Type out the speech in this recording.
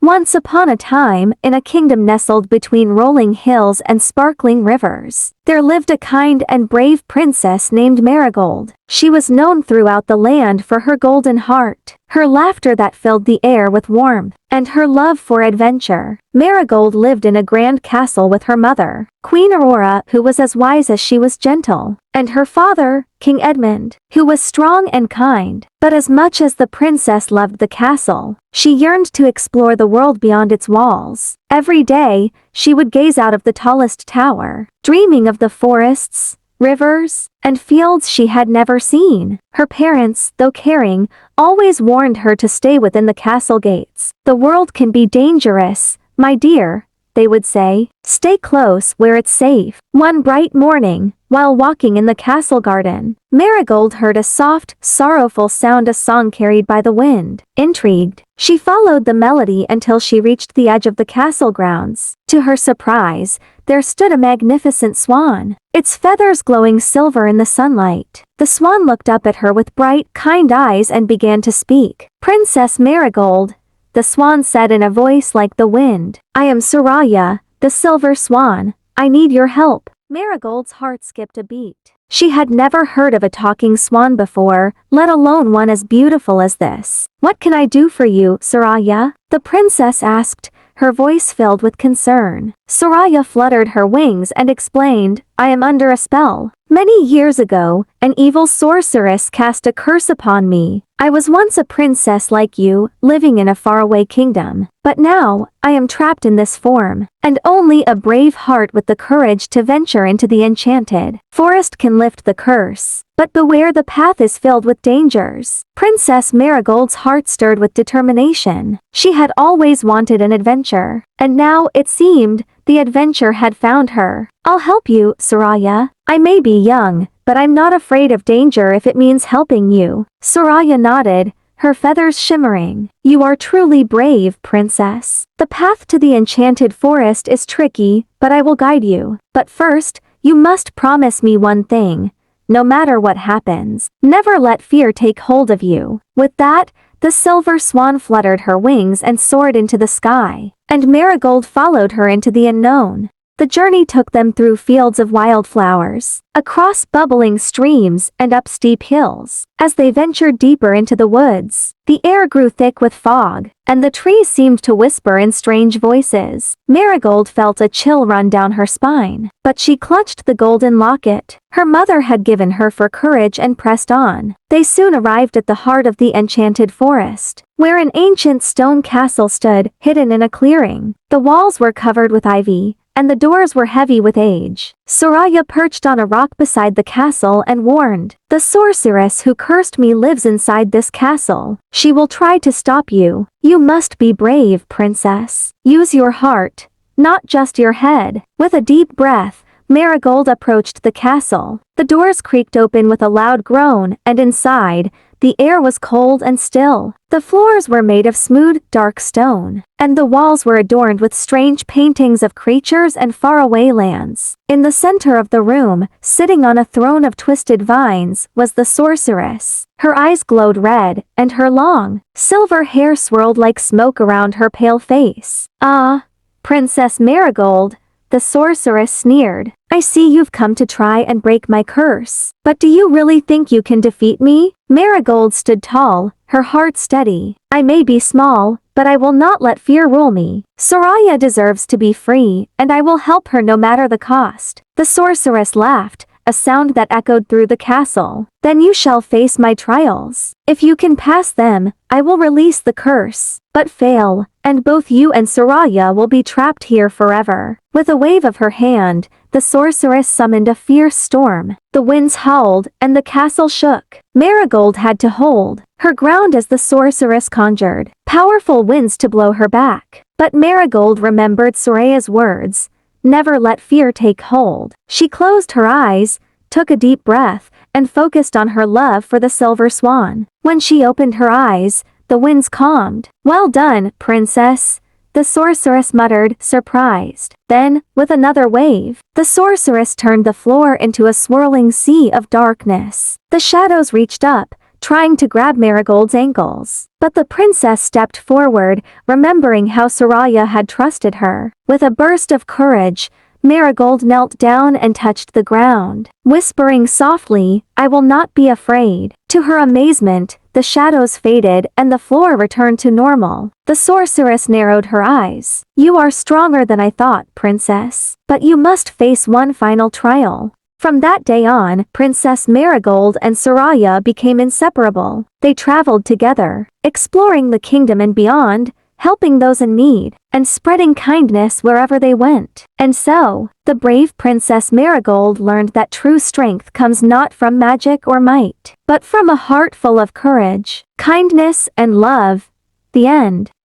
Once upon a time, in a kingdom nestled between rolling hills and sparkling rivers, there lived a kind and brave princess named Marigold. She was known throughout the land for her golden heart, her laughter that filled the air with warmth, and her love for adventure. Marigold lived in a grand castle with her mother, Queen Aurora, who was as wise as she was gentle, and her father, King Edmund, who was strong and kind. But as much as the princess loved the castle, she yearned to explore the world beyond its walls. Every day, she would gaze out of the tallest tower, dreaming of the forests, rivers, and fields she had never seen. Her parents, though caring, always warned her to stay within the castle gates. "The world can be dangerous, my dear," they would say. "Stay close where it's safe." One bright morning, while walking in the castle garden, Marigold heard a soft, sorrowful sound, a song carried by the wind. Intrigued, she followed the melody until she reached the edge of the castle grounds. To her surprise, there stood a magnificent swan, its feathers glowing silver in the sunlight. The swan looked up at her with bright, kind eyes and began to speak. "Princess Marigold," the swan said in a voice like the wind, "I am Soraya, the silver swan. I need your help." Marigold's heart skipped a beat. She had never heard of a talking swan before, let alone one as beautiful as this. "What can I do for you, Soraya?" the princess asked, her voice filled with concern. Soraya fluttered her wings and explained, "I am under a spell. Many years ago, an evil sorceress cast a curse upon me. I was once a princess like you, living in a faraway kingdom. But now, I am trapped in this form, and only a brave heart with the courage to venture into the enchanted forest can lift the curse. But beware, the path is filled with dangers." Princess Marigold's heart stirred with determination. She had always wanted an adventure, and now, it seemed, the adventure had found her. "I'll help you, Soraya. I may be young, but I'm not afraid of danger if it means helping you." Soraya nodded, her feathers shimmering. "You are truly brave, princess. The path to the enchanted forest is tricky, but I will guide you. But first, you must promise me one thing. No matter what happens, never let fear take hold of you." With that, the silver swan fluttered her wings and soared into the sky, and Marigold followed her into the unknown. The journey took them through fields of wildflowers, across bubbling streams, and up steep hills. As they ventured deeper into the woods, the air grew thick with fog, and the trees seemed to whisper in strange voices. Marigold felt a chill run down her spine, but she clutched the golden locket her mother had given her for courage and pressed on. They soon arrived at the heart of the enchanted forest, where an ancient stone castle stood, hidden in a clearing. The walls were covered with ivy, and the doors were heavy with age. Soraya perched on a rock beside the castle and warned, "The sorceress who cursed me lives inside this castle. She will try to stop you. You must be brave, princess. Use your heart, not just your head." With a deep breath, Marigold approached the castle. The doors creaked open with a loud groan, and inside, the air was cold and still. The floors were made of smooth, dark stone, and the walls were adorned with strange paintings of creatures and faraway lands. In the center of the room, sitting on a throne of twisted vines, was the sorceress. Her eyes glowed red, and her long, silver hair swirled like smoke around her pale face. "Ah, Princess Marigold," the sorceress sneered. "I see you've come to try and break my curse. But do you really think you can defeat me?" Marigold stood tall, her heart steady. "I may be small, but I will not let fear rule me. Soraya deserves to be free, and I will help her no matter the cost." The sorceress laughed, a sound that echoed through the castle. "Then you shall face my trials. If you can pass them, I will release the curse. But fail, and both you and Soraya will be trapped here forever." With a wave of her hand, the sorceress summoned a fierce storm. The winds howled, and the castle shook. Marigold had to hold her ground as the sorceress conjured powerful winds to blow her back. But Marigold remembered Soraya's words, "Never let fear take hold." She closed her eyes, took a deep breath, and focused on her love for the silver swan. When she opened her eyes, the winds calmed. "Well done, princess," the sorceress muttered, surprised. Then, with another wave, the sorceress turned the floor into a swirling sea of darkness. The shadows reached up, trying to grab Marigold's ankles. But the princess stepped forward, remembering how Soraya had trusted her. With a burst of courage, Marigold knelt down and touched the ground, whispering softly, "I will not be afraid." To her amazement, the shadows faded and the floor returned to normal. The sorceress narrowed her eyes. "You are stronger than I thought, princess. But you must face one final trial." From that day on, Princess Marigold and Soraya became inseparable. They traveled together, exploring the kingdom and beyond, helping those in need, and spreading kindness wherever they went. And so, the brave Princess Marigold learned that true strength comes not from magic or might, but from a heart full of courage, kindness, and love. The end.